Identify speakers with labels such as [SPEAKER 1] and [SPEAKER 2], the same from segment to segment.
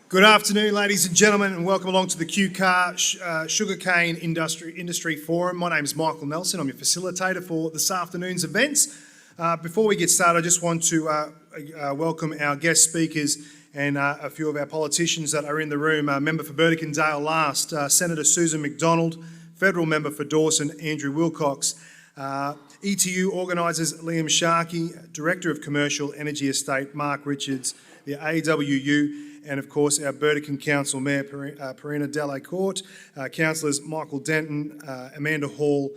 [SPEAKER 1] Good afternoon, ladies and gentlemen, and welcome along to the QCAR Sugarcane Industry Forum. My name is Michael Nelson. I'm your facilitator for this afternoon's events. Before we get started, I just want to welcome our guest speakers and a few of our politicians that are in the room. Member for Burdekin Dale Last, Senator Susan McDonald, Federal Member for Dawson, Andrew Wilcox, ETU organisers Liam Sharkey, Director of Commercial Energy Estate Mark Richards, the AWU, and of course our Burdekin Council Mayor Perina Delacourt, Councillors Michael Denton, Amanda Hall,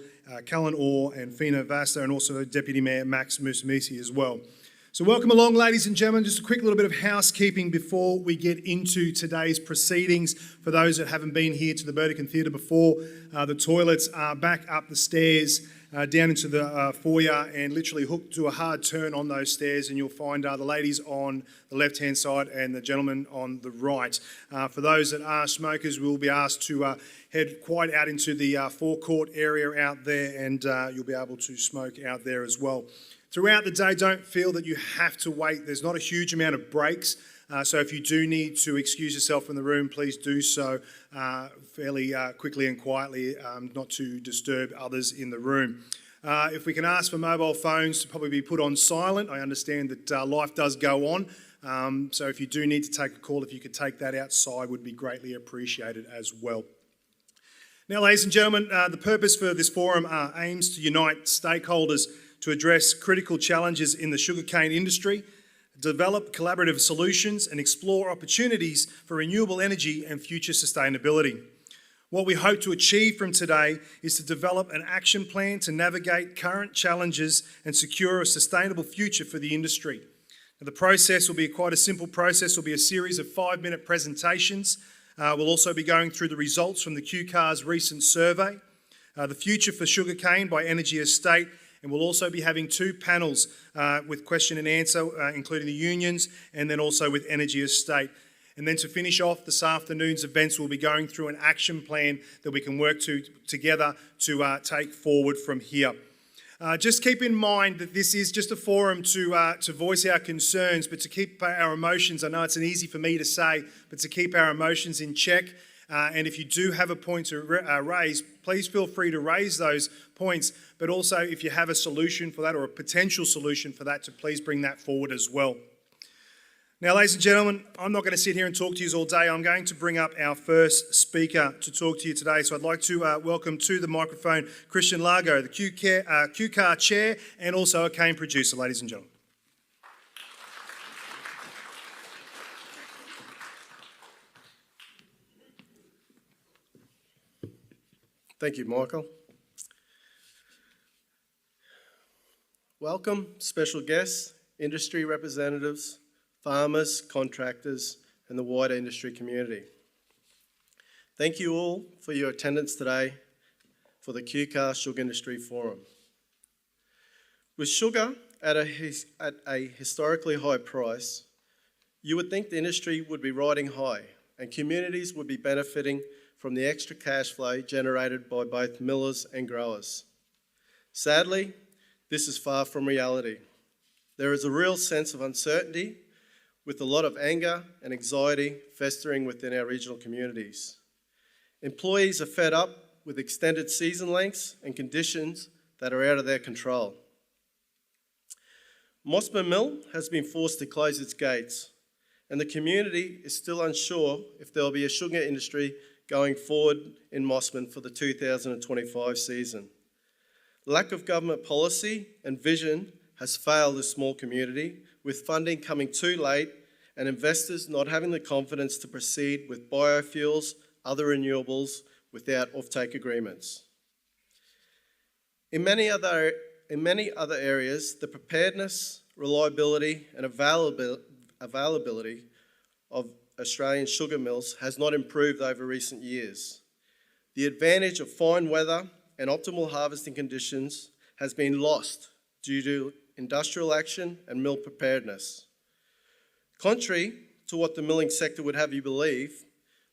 [SPEAKER 1] Cullen Orr and Fina Vasta, and also Deputy Mayor Max Musumisi as well. So welcome along, ladies and gentlemen. Just a quick little bit of housekeeping before we get into today's proceedings. For those that haven't been here to the Burdekin Theatre before, the toilets are back up the stairs, down into the foyer, and literally hooked to a hard turn on those stairs, and you'll find the ladies on the left-hand side and the gentlemen on the right. For those that are smokers, we'll be asked to head quite out into the forecourt area out there, and you'll be able to smoke out there as well. Throughout the day, don't feel that you have to wait. There's not a huge amount of breaks. So if you do need to excuse yourself from the room, please do so fairly quickly and quietly, not to disturb others in the room. If we can ask for mobile phones to probably be put on silent, I understand that life does go on. So if you do need to take a call, if you could take that outside, would be greatly appreciated as well. Now, ladies and gentlemen, the purpose for this forum aims to unite stakeholders to address critical challenges in the sugarcane industry, develop collaborative solutions and explore opportunities for renewable energy and future sustainability. What we hope to achieve from today is to develop an action plan to navigate current challenges and secure a sustainable future for the industry. Now, the process will be quite a simple process. It will be a series of 5-minute presentations. We'll also be going through the results from the QCAR's recent survey, the future for sugarcane by Energy Estate, and we'll also be having 2 panels with question and answer, including the unions, and then also with Energy Estate. And then to finish off this afternoon's events, we'll be going through an action plan that we can work together to take forward from here. Just keep in mind that this is just a forum to voice our concerns, but to keep our emotions, I know it's easy for me to say, but to keep our emotions in check. And if you do have a point to raise, please feel free to raise those points. But also, if you have a solution for that or a potential solution for that, to please bring that forward as well. Now, ladies and gentlemen, I'm not going to sit here and talk to you all day. I'm going to bring up our first speaker to talk to you today. So I'd like to welcome to the microphone Christian Lago, the QCAR Chair and also a cane producer, ladies and gentlemen.
[SPEAKER 2] Thank you, Michael. Welcome, special guests, industry representatives, farmers, contractors, and the wider industry community. Thank you all for your attendance today for the QCAR Sugar Industry Forum. With sugar at a historically high price, you would think the industry would be riding high and communities would be benefiting from the extra cash flow generated by both millers and growers. Sadly, this is far from reality. There is a real sense of uncertainty with a lot of anger and anxiety festering within our regional communities. Employees are fed up with extended season lengths and conditions that are out of their control. Mossman Mill has been forced to close its gates, and the community is still unsure if there will be a sugar industry going forward in Mossman for the 2025 season. Lack of government policy and vision has failed this small community, with funding coming too late and investors not having the confidence to proceed with biofuels, other renewables without offtake agreements. In many other areas, the preparedness, reliability and availability of Australian sugar mills has not improved over recent years. The advantage of fine weather and optimal harvesting conditions has been lost due to industrial action and mill preparedness. Contrary to what the milling sector would have you believe,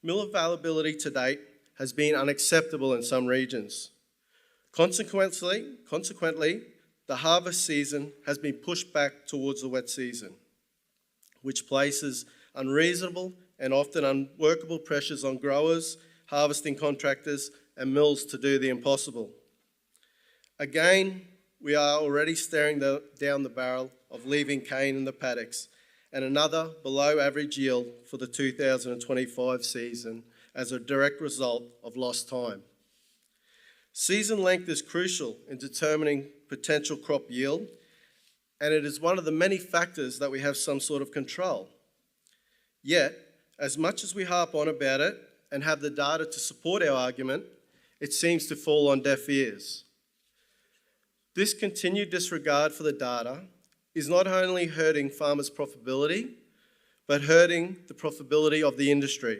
[SPEAKER 2] mill availability to date has been unacceptable in some regions. Consequently, the harvest season has been pushed back towards the wet season, which places unreasonable and often unworkable pressures on growers, harvesting contractors, and mills to do the impossible. Again, we are already staring down the barrel of leaving cane in the paddocks and another below average yield for the 2025 season as a direct result of lost time. Season length is crucial in determining potential crop yield, and it is one of the many factors that we have some sort of control. Yet, as much as we harp on about it and have the data to support our argument, it seems to fall on deaf ears. This continued disregard for the data is not only hurting farmers' profitability, but hurting the profitability of the industry.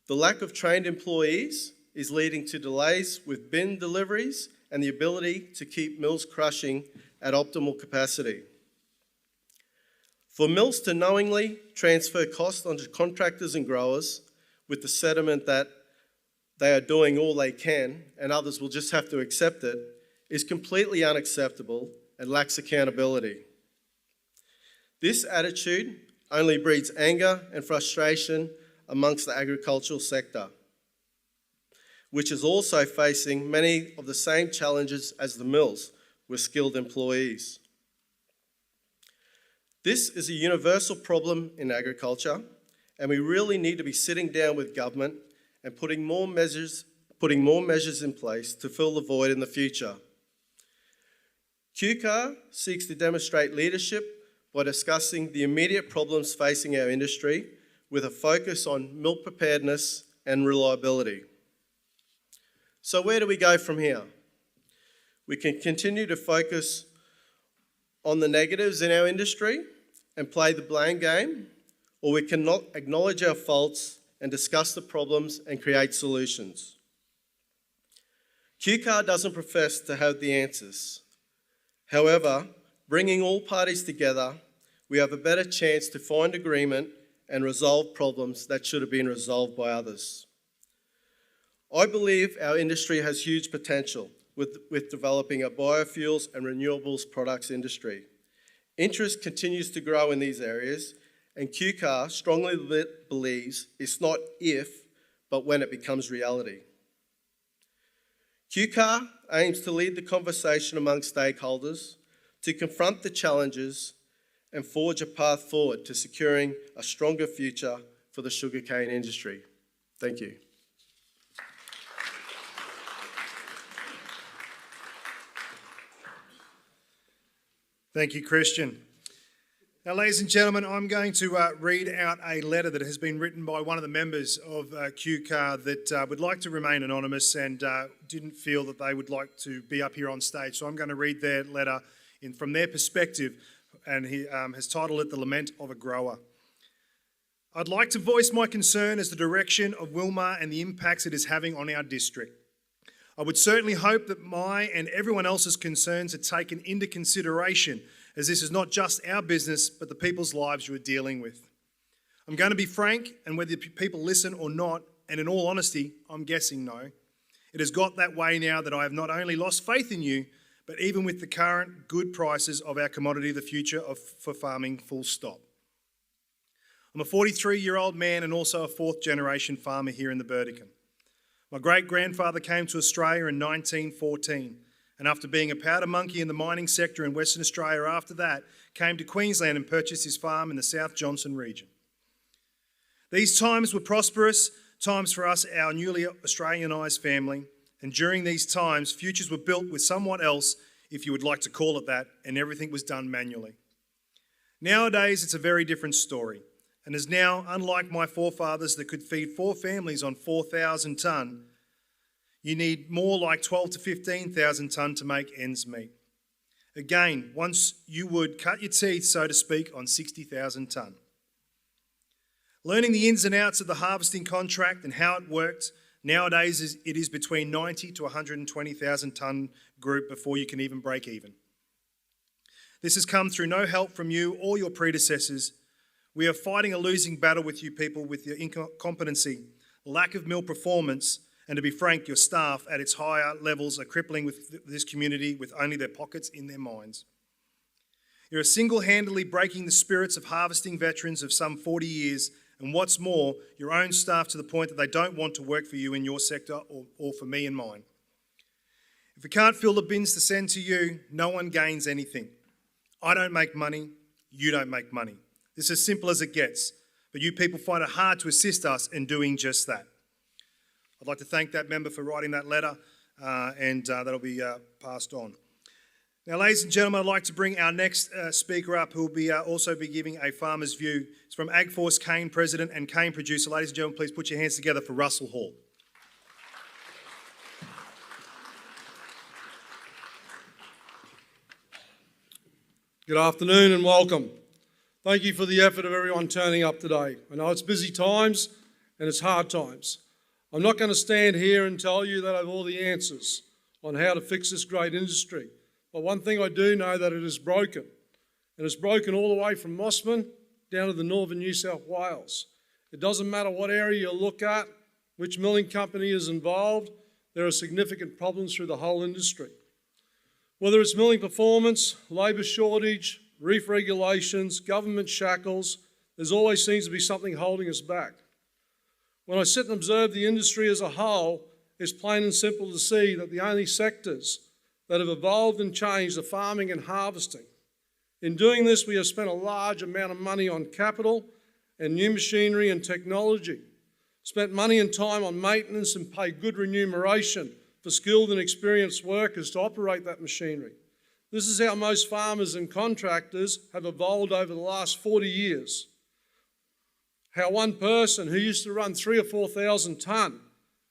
[SPEAKER 2] The lack of trained employees is leading to delays with bin deliveries and the ability to keep mills crushing at optimal capacity. For mills to knowingly transfer costs onto contractors and growers with the sentiment that they are doing all they can and others will just have to accept it is completely unacceptable and lacks accountability. This attitude only breeds anger and frustration amongst the agricultural sector, which is also facing many of the same challenges as the mills with skilled employees. This is a universal problem in agriculture, and we really need to be sitting down with government and putting more measures in place to fill the void in the future. QCAR seeks to demonstrate leadership by discussing the immediate problems facing our industry with a focus on milk preparedness and reliability. So where do we go from here? We can continue to focus on the negatives in our industry and play the blame game, or we can not acknowledge our faults and discuss the problems and create solutions. QCAR doesn't profess to have the answers. However, bringing all parties together, we have a better chance to find agreement and resolve problems that should have been resolved by others. I believe our industry has huge potential with developing a biofuels and renewables products industry. Interest continues to grow in these areas, and QCAR strongly believes it's not if, but when it becomes reality. QCAR aims to lead the conversation among stakeholders, to confront the challenges and forge a path forward to securing a stronger future for the sugarcane industry. Thank you.
[SPEAKER 1] Thank you, Christian. Now, ladies and gentlemen, I'm going to read out a letter that has been written by one of the members of QCAR that would like to remain anonymous and didn't feel that they would like to be up here on stage. So I'm going to read their letter from their perspective, and he has titled it The Lament of a Grower. I'd like to voice my concern as the direction of Wilmar and the impacts it is having on our district. I would certainly hope that my and everyone else's concerns are taken into consideration, as this is not just our business, but the people's lives you are dealing with. I'm going to be frank, and whether people listen or not, and in all honesty, I'm guessing no. It has got that way now that I have not only lost faith in you, but even with the current good prices of our commodity, the future for farming, full stop. I'm a 43-year-old man and also a fourth-generation farmer here in the Burdekin. My great-grandfather came to Australia in 1914, and after being a powder monkey in the mining sector in Western Australia after that, came to Queensland and purchased his farm in the South Johnson region. These times were prosperous times for us, our newly Australianised family, and during these times, futures were built with somewhat else, if you would like to call it that, and everything was done manually. Nowadays, it's a very different story, and is now, unlike my forefathers that could feed 4 families on 4,000 tonne, you need more like 12 to 15,000 tonne to make ends meet. Again, once you would cut your teeth, so to speak, on 60,000 tonne. Learning the ins and outs of the harvesting contract and how it worked, nowadays it is between 90 to 120,000 tonne group before you can even break even. This has come through no help from you or your predecessors. We are fighting a losing battle with you people with your incompetency, lack of mill performance, And to be frank, your staff at its higher levels are crippling with this community with only their pockets in their minds. You're single-handedly breaking the spirits of harvesting veterans of some 40 years, and what's more, your own staff to the point that they don't want to work for you in your sector or for me and mine. If we can't fill the bins to send to you, no one gains anything. I don't make money, you don't make money. It's as simple as it gets, but you people find it hard to assist us in doing just that. I'd like to thank that member for writing that letter, and that'll be passed on. Now, ladies and gentlemen, I'd like to bring our next speaker up, who will be also be giving a farmer's view. It's from AgForce cane president and cane producer. Ladies and gentlemen, please put your hands together for Russell Hall.
[SPEAKER 3] Good afternoon and welcome. Thank you for the effort of everyone turning up today. I know it's busy times and it's hard times. I'm not going to stand here and tell you that I have all the answers on how to fix this great industry. But one thing I do know, that it is broken. And it's broken all the way from Mossman down to the northern New South Wales. It doesn't matter what area you look at, which milling company is involved, there are significant problems through the whole industry. Whether it's milling performance, labour shortage, reef regulations, government shackles, there always seems to be something holding us back. When I sit and observe the industry as a whole, it's plain and simple to see that the only sectors that have evolved and changed are farming and harvesting. In doing this, we have spent a large amount of money on capital and new machinery and technology, spent money and time on maintenance and paid good remuneration for skilled and experienced workers to operate that machinery. This is how most farmers and contractors have evolved over the last 40 years. How one person who used to run 3,000 or 4,000 tonne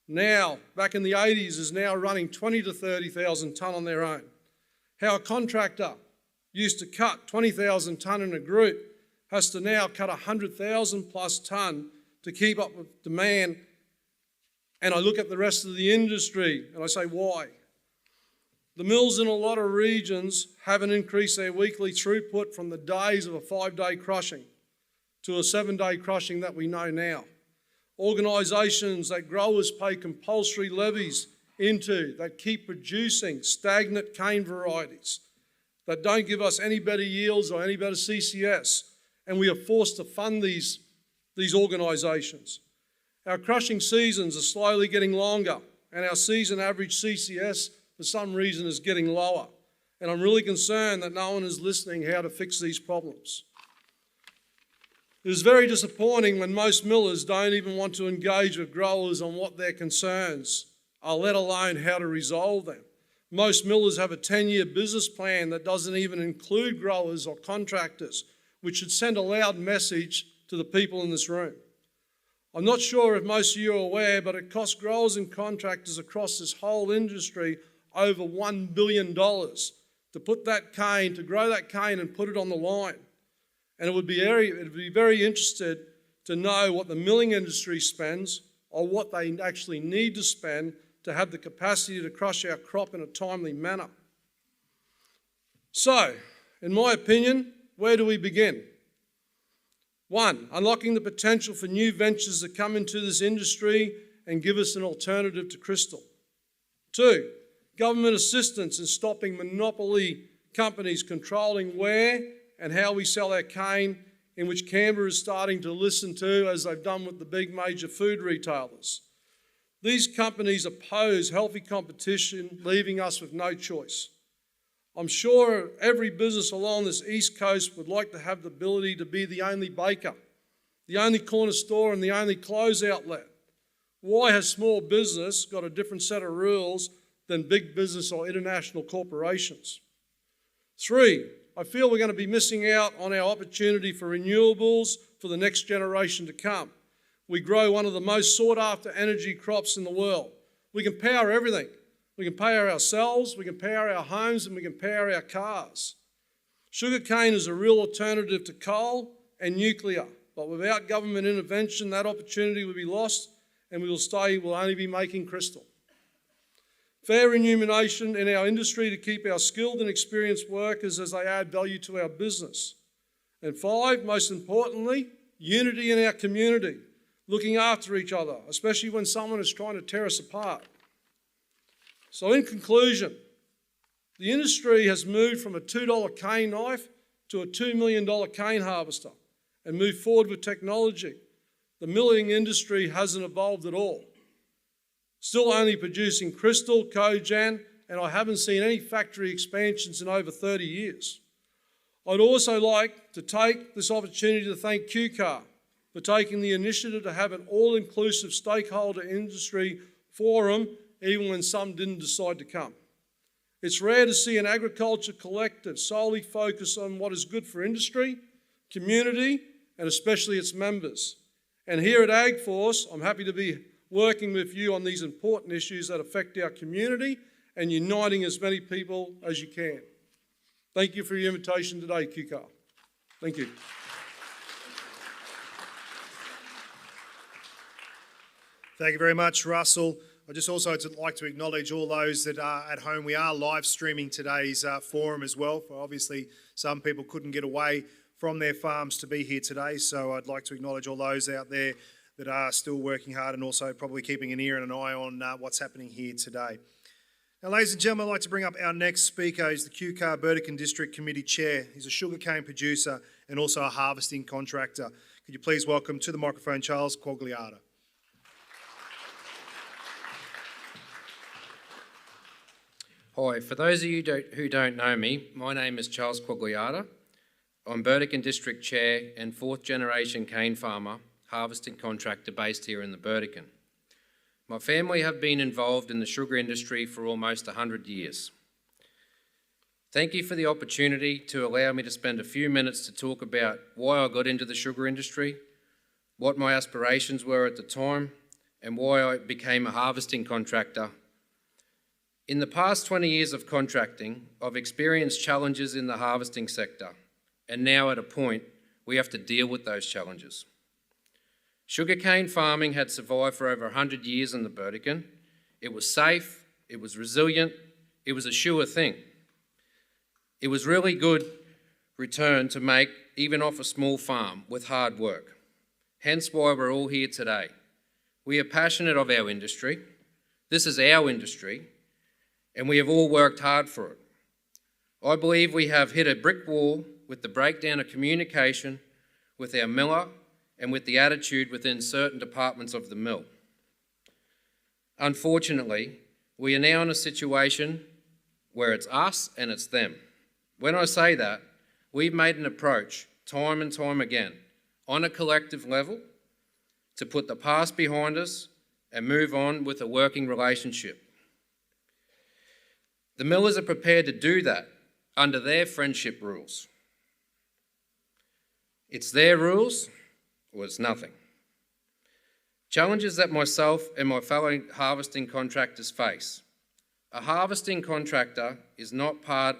[SPEAKER 3] now, back in the 80s, is now running 20 to 30,000 tonne on their own. How a contractor used to cut 20,000 tonne in a group has to now cut 100,000 plus tonne to keep up with demand. And I look at the rest of the industry and I say, why? The mills in a lot of regions haven't increased their weekly throughput from the days of a 5-day crushing to a 7-day crushing that we know now. Organisations that growers pay compulsory levies into that keep producing stagnant cane varieties that don't give us any better yields or any better CCS, and we are forced to fund these organisations. Our crushing seasons are slowly getting longer, and our season average CCS for some reason is getting lower. And I'm really concerned that no one is listening how to fix these problems. It is very disappointing when most millers don't even want to engage with growers on what their concerns are, let alone how to resolve them. Most millers have a 10-year business plan that doesn't even include growers or contractors, which should send a loud message to the people in this room. I'm not sure if most of you are aware, but it costs growers and contractors across this whole industry over $1 billion to put that cane, to grow that cane and put it on the line. And it would be very interested to know what the milling industry spends or what they actually need to spend to have the capacity to crush our crop in a timely manner. So, in my opinion, where do we begin? 1, unlocking the potential for new ventures that come into this industry and give us an alternative to crystal. 2, government assistance in stopping monopoly companies controlling where and how we sell our cane, in which Canberra is starting to listen to, as they've done with the big major food retailers. These companies oppose healthy competition, leaving us with no choice. I'm sure every business along this East Coast would like to have the ability to be the only baker, the only corner store and the only clothes outlet. Why has small business got a different set of rules than big business or international corporations? 3, I feel we're going to be missing out on our opportunity for renewables for the next generation to come. We grow one of the most sought after energy crops in the world. We can power everything. We can power ourselves, we can power our homes, and we can power our cars. Sugarcane is a real alternative to coal and nuclear, but without government intervention, that opportunity will be lost and we'll only be making crystal. Fair remuneration in our industry to keep our skilled and experienced workers as they add value to our business. And 5, most importantly, unity in our community. looking after each other, especially when someone is trying to tear us apart. So in conclusion, the industry has moved from a $2 cane knife to a $2 million cane harvester and moved forward with technology. The milling industry hasn't evolved at all. Still only producing crystal, cojan, and I haven't seen any factory expansions in over 30 years. I'd also like to take this opportunity to thank QCAR for taking the initiative to have an all-inclusive stakeholder industry forum, even when some didn't decide to come. It's rare to see an agriculture collective solely focus on what is good for industry, community, and especially its members. And here at AgForce, I'm happy to be working with you on these important issues that affect our community and uniting as many people as you can. Thank you for your invitation today, QCAR. Thank you.
[SPEAKER 1] Thank you very much, Russell. I'd just also like to acknowledge all those that are at home. We are live streaming today's forum as well. For obviously, some people couldn't get away from their farms to be here today, so I'd like to acknowledge all those out there that are still working hard and also probably keeping an ear and an eye on what's happening here today. Now, ladies and gentlemen, I'd like to bring up our next speaker. He's the QCAR Burdekin District Committee Chair. He's a sugarcane producer and also a harvesting contractor. Could you please welcome to the microphone Charles Quagliata.
[SPEAKER 4] Hi, for those of you who don't know me, my name is Charles Quagliata. I'm Burdekin District Chair and fourth generation cane farmer, harvesting contractor based here in the Burdekin. My family have been involved in the sugar industry for almost 100 years. Thank you for the opportunity to allow me to spend a few minutes to talk about why I got into the sugar industry, what my aspirations were at the time, and why I became a harvesting contractor. In the past 20 years of contracting, I've experienced challenges in the harvesting sector, and now at a point, we have to deal with those challenges. Sugarcane farming had survived for over 100 years in the Burdekin. It was safe, it was resilient, it was a sure thing. It was really good return to make, even off a small farm, with hard work. Hence why we're all here today. We are passionate of our industry. This is our industry, and we have all worked hard for it. I believe we have hit a brick wall with the breakdown of communication with our miller and with the attitude within certain departments of the mill. Unfortunately, we are now in a situation where it's us and it's them. When I say that, we've made an approach time and time again on a collective level to put the past behind us and move on with a working relationship. The millers are prepared to do that under their friendship rules. It's their rules or it's nothing. Challenges that myself and my fellow harvesting contractors face. A harvesting contractor is not part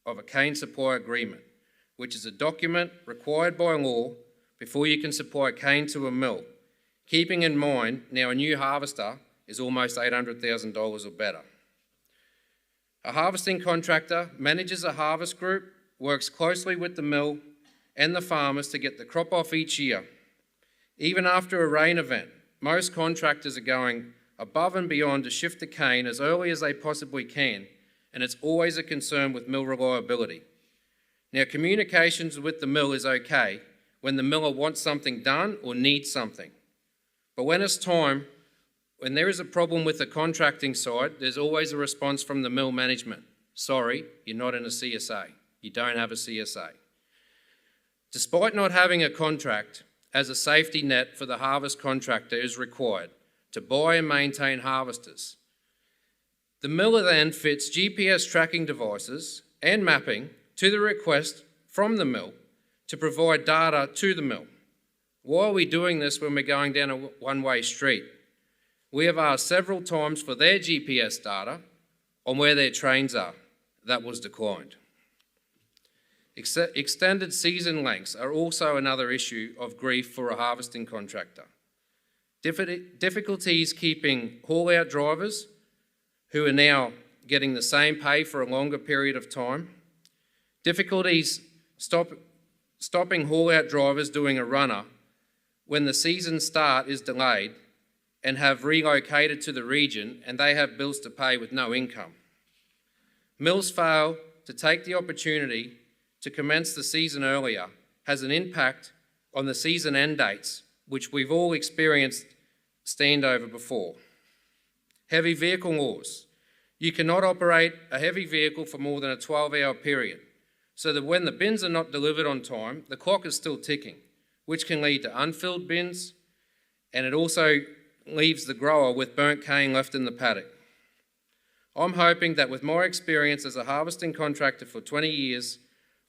[SPEAKER 4] of a cane supply agreement, which is a document required by law before you can supply cane to a mill, keeping in mind now a new harvester is almost $800,000 or better. A harvesting contractor manages a harvest group, works closely with the mill and the farmers to get the crop off each year. Even after a rain event, most contractors are going above and beyond to shift the cane as early as they possibly can, and it's always a concern with mill reliability. Now, communications with the mill is okay when the miller wants something done or needs something. But when it's time, when there is a problem with the contracting side, there's always a response from the mill management. Sorry, you're not in a CSA. You don't have a CSA. Despite not having a contract, as a safety net for the harvest contractor is required to buy and maintain harvesters. The miller then fits GPS tracking devices and mapping to the request from the mill to provide data to the mill. Why are we doing this when we're going down a one-way street? We have asked several times for their GPS data on where their trains are. That was declined. Extended season lengths are also another issue of grief for a harvesting contractor. Difficulties keeping haul-out drivers who are now getting the same pay for a longer period of time. Difficulties stopping haul-out drivers doing a runner when the season start is delayed and have relocated to the region and they have bills to pay with no income. Mills fail to take the opportunity to commence the season earlier has an impact on the season end dates, which we've all experienced standover before. Heavy vehicle laws. You cannot operate a heavy vehicle for more than a 12-hour period, so that when the bins are not delivered on time, the clock is still ticking, which can lead to unfilled bins, and it also leaves the grower with burnt cane left in the paddock. I'm hoping that with my experience as a harvesting contractor for 20 years,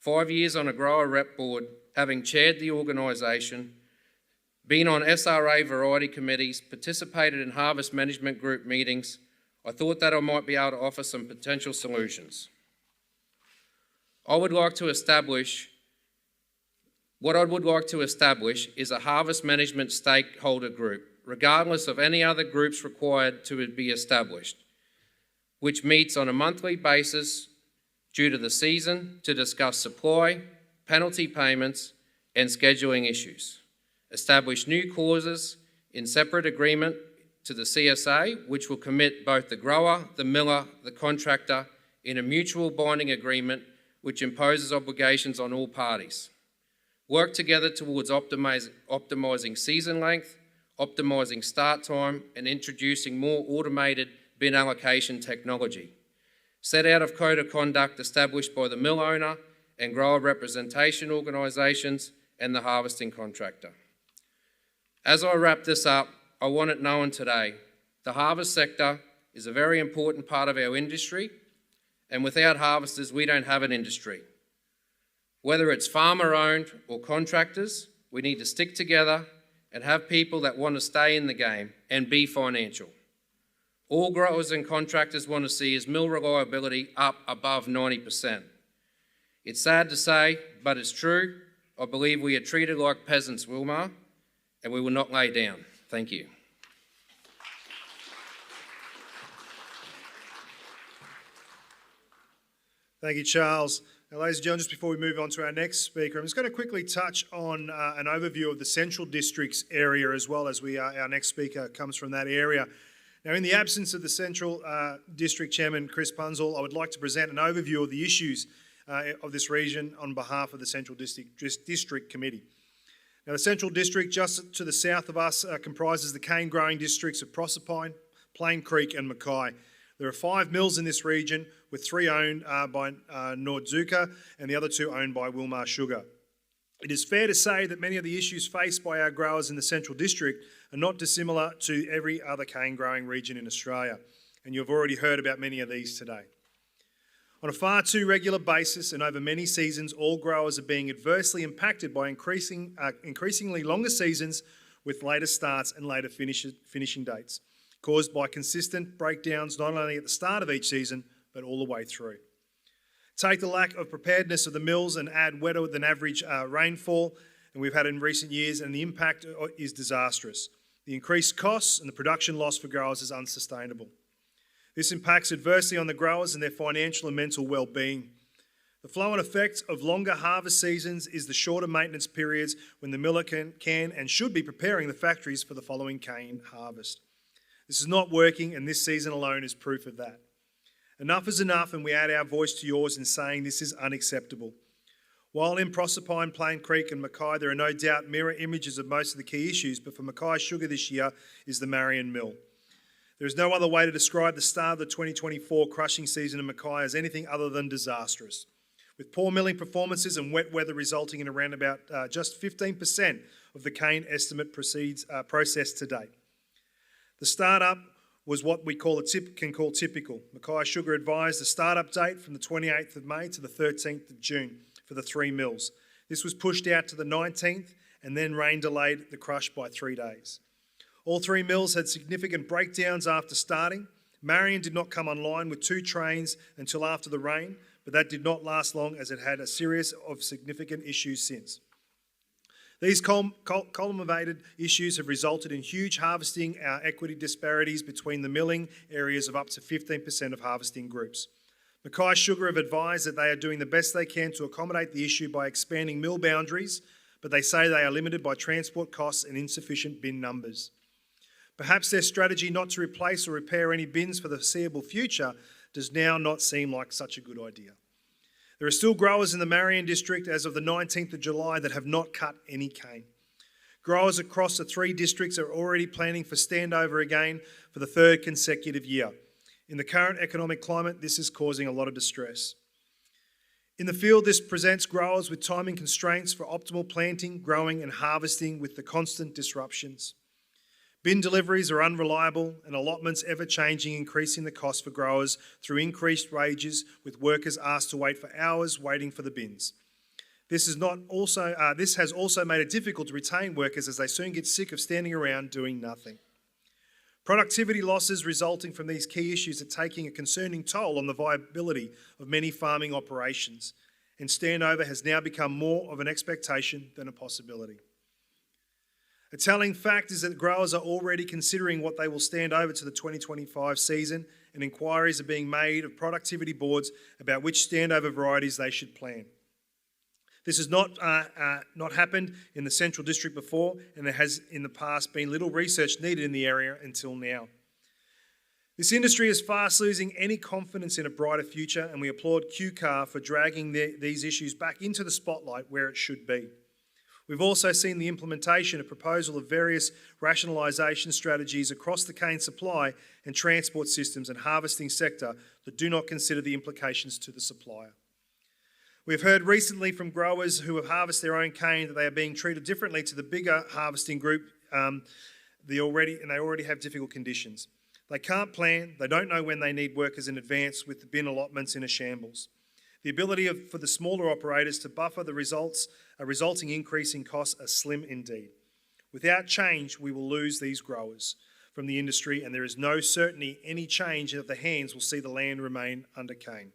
[SPEAKER 4] 5 years on a grower rep board, having chaired the organisation, been on SRA variety committees, participated in harvest management group meetings, I thought that I might be able to offer some potential solutions. What I would like to establish is a harvest management stakeholder group, regardless of any other groups required to be established, which meets on a monthly basis due to the season to discuss supply, penalty payments, and scheduling issues. Establish new clauses in separate agreement to the CSA, which will commit both the grower, the miller, the contractor in a mutual binding agreement which imposes obligations on all parties. Work together towards optimising season length, optimising start time, and introducing more automated bin allocation technology. Set out of code of conduct established by the mill owner and grower representation organisations and the harvesting contractor. As I wrap this up, I want it known today, the harvest sector is a very important part of our industry, and without harvesters, we don't have an industry. Whether it's farmer-owned or contractors, we need to stick together and have people that want to stay in the game and be financial. All growers and contractors want to see is mill reliability up above 90%. It's sad to say, but it's true. I believe we are treated like peasants, Wilmar, and we will not lay down. Thank you.
[SPEAKER 1] Thank you, Charles. Now, ladies and gentlemen, just before we move on to our next speaker, I'm just going to quickly touch on an overview of the Central District's area as well, as our next speaker comes from that area. Now, in the absence of the Central District Chairman, Chris Punzel, I would like to present an overview of the issues of this region on behalf of the Central District Committee. Now, the Central District, just to the south of us, comprises the cane growing districts of Proserpine, Plain Creek and Mackay. There are 5 mills in this region, with 3 owned by Nordzucker and the other 2 owned by Wilmar Sugar. It is fair to say that many of the issues faced by our growers in the Central District are not dissimilar to every other cane growing region in Australia, and you've already heard about many of these today. On a far too regular basis and over many seasons, all growers are being adversely impacted by increasingly longer seasons with later starts and later finishing dates, caused by consistent breakdowns not only at the start of each season, but all the way through. Take the lack of preparedness of the mills and add wetter than average rainfall, and we've had in recent years, and the impact is disastrous. The increased costs and the production loss for growers is unsustainable. This impacts adversely on the growers and their financial and mental well-being. The flow-on effect of longer harvest seasons is the shorter maintenance periods when the miller can and should be preparing the factories for the following cane harvest. This is not working, and this season alone is proof of that. Enough is enough, and we add our voice to yours in saying this is unacceptable. While in Proserpine, Plain Creek and Mackay, there are no doubt mirror images of most of the key issues, but for Mackay Sugar this year is the Marion Mill. There is no other way to describe the start of the 2024 crushing season in Mackay as anything other than disastrous, with poor milling performances and wet weather resulting in around about just 15% of the cane estimate processed to date. The start-up was what we call typical. Mackay Sugar advised the start-up date from the 28th of May to the 13th of June for the 3 mills. This was pushed out to the 19th, and then rain delayed the crush by 3 days. All 3 mills had significant breakdowns after starting. Marion did not come online with 2 trains until after the rain, but that did not last long as it had a series of significant issues since. These culminated issues have resulted in huge harvesting equity disparities between the milling areas of up to 15% of harvesting groups. Mackay Sugar have advised that they are doing the best they can to accommodate the issue by expanding mill boundaries, but they say they are limited by transport costs and insufficient bin numbers. Perhaps their strategy not to replace or repair any bins for the foreseeable future does now not seem like such a good idea. There are still growers in the Marion district as of the 19th of July that have not cut any cane. Growers across the 3 districts are already planning for standover again for the 3rd consecutive year. In the current economic climate, this is causing a lot of distress. In the field, this presents growers with timing constraints for optimal planting, growing and harvesting with the constant disruptions. Bin deliveries are unreliable and allotments ever-changing, increasing the cost for growers through increased wages, with workers asked to wait for hours waiting for the bins. This has also made it difficult to retain workers as they soon get sick of standing around doing nothing. Productivity losses resulting from these key issues are taking a concerning toll on the viability of many farming operations, and standover has now become more of an expectation than a possibility. A telling fact is that growers are already considering what they will stand over to the 2025 season, and inquiries are being made of productivity boards about which standover varieties they should plant. This has not happened in the Central District before, and there has in the past been little research needed in the area until now. This industry is fast losing any confidence in a brighter future, and we applaud QCAR for dragging these issues back into the spotlight where it should be. We've also seen the implementation of proposal of various rationalisation strategies across the cane supply and transport systems and harvesting sector that do not consider the implications to the supplier. We've heard recently from growers who have harvested their own cane that they are being treated differently to the bigger harvesting group, they already have difficult conditions. They can't plan, they don't know when they need workers in advance, with the bin allotments in a shambles. The ability for the smaller operators to buffer a resulting increase in costs are slim indeed. Without change, we will lose these growers from the industry, and there is no certainty any change of the hands will see the land remain under cane.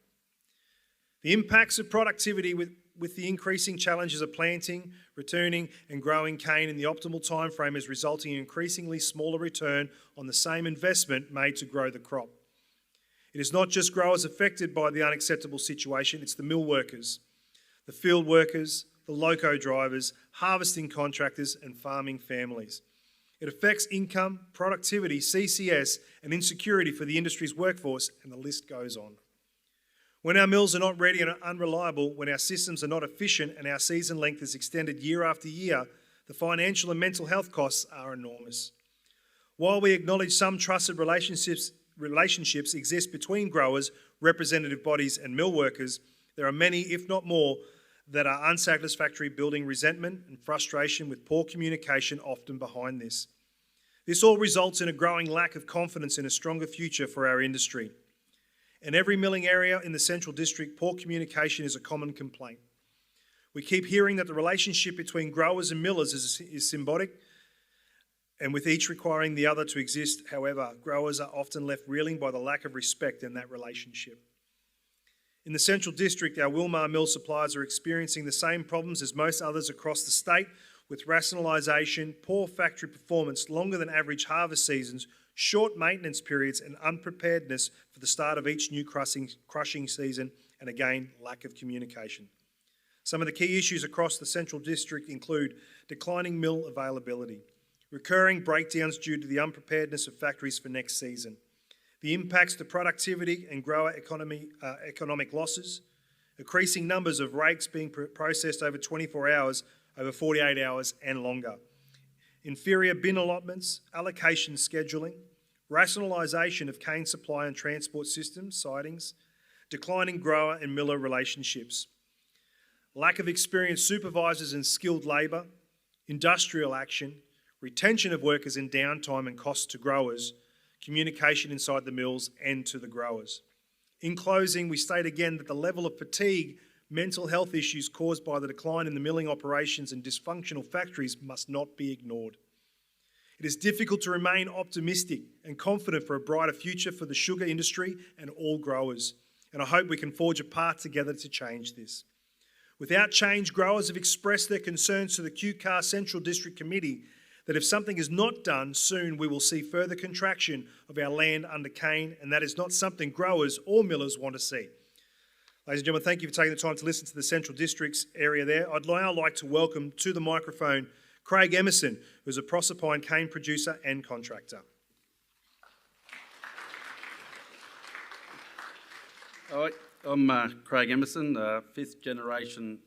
[SPEAKER 1] The impacts of productivity with the increasing challenges of planting, returning and growing cane in the optimal time frame is resulting in increasingly smaller return on the same investment made to grow the crop. It is not just growers affected by the unacceptable situation, it's the mill workers, the field workers, the loco drivers, harvesting contractors and farming families. It affects income, productivity, CCS and insecurity for the industry's workforce, and the list goes on. When our mills are not ready and unreliable, when our systems are not efficient and our season length is extended year after year, the financial and mental health costs are enormous. While we acknowledge some trusted relationships exist between growers, representative bodies and mill workers, there are many, if not more, that are unsatisfactory, building resentment and frustration with poor communication often behind this. This all results in a growing lack of confidence in a stronger future for our industry. In every milling area in the Central District, poor communication is a common complaint. We keep hearing that the relationship between growers and millers is symbiotic, and with each requiring the other to exist. However, growers are often left reeling by the lack of respect in that relationship. In the Central District, our Wilmar mill suppliers are experiencing the same problems as most others across the state, with rationalisation, poor factory performance, longer than average harvest seasons, short maintenance periods and unpreparedness for the start of each new crushing season, and again, lack of communication. Some of the key issues across the Central District include declining mill availability, recurring breakdowns due to the unpreparedness of factories for next season, the impacts to productivity and grower economic losses, increasing numbers of rakes being processed over 24 hours, over 48 hours and longer, inferior bin allotments, allocation scheduling, rationalisation of cane supply and transport systems, sidings, declining grower and miller relationships, lack of experienced supervisors and skilled labour, industrial action, retention of workers and downtime and costs to growers, communication inside the mills and to the growers. In closing, we state again that the level of fatigue, mental health issues caused by the decline in the milling operations and dysfunctional factories must not be ignored. It is difficult to remain optimistic and confident for a brighter future for the sugar industry and all growers, and I hope we can forge a path together to change this. Without change, growers have expressed their concerns to the QCAR Central District Committee that if something is not done soon, we will see further contraction of our land under cane, and that is not something growers or millers want to see. Ladies and gentlemen, thank you for taking the time to listen to the Central District's area there. I'd now like to welcome to the microphone Craig Emmerson, who's a Proserpine cane producer and contractor.
[SPEAKER 5] Hi, I'm Craig Emmerson, fifth generation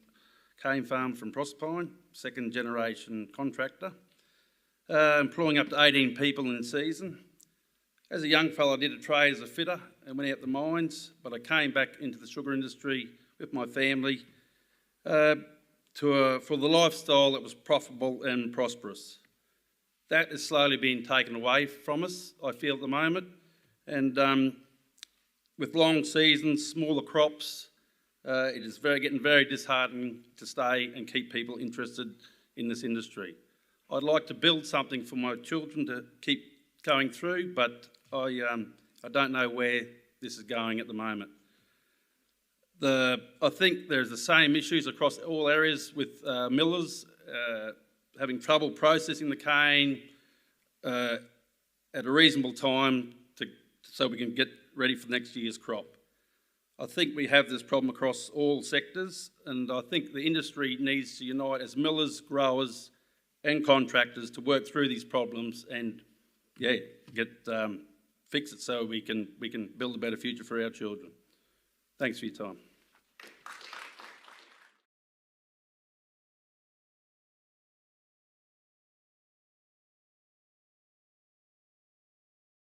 [SPEAKER 5] cane farm from Proserpine, second generation contractor, employing up to 18 people in season. As a young fella, I did a trade as a fitter and went out the mines, but I came back into the sugar industry with my family for the lifestyle that was profitable and prosperous. That is slowly being taken away from us, I feel, at the moment, and with long seasons, smaller crops, it is getting very disheartening to stay and keep people interested in this industry. I'd like to build something for my children to keep going through, but I don't know where this is going at the moment. I think there's the same issues across all areas with millers having trouble processing the cane at a reasonable time so we can get ready for next year's crop. I think we have this problem across all sectors, and I think the industry needs to unite as millers, growers and contractors to work through these problems and fix it so we can build a better future for our children. Thanks for your time.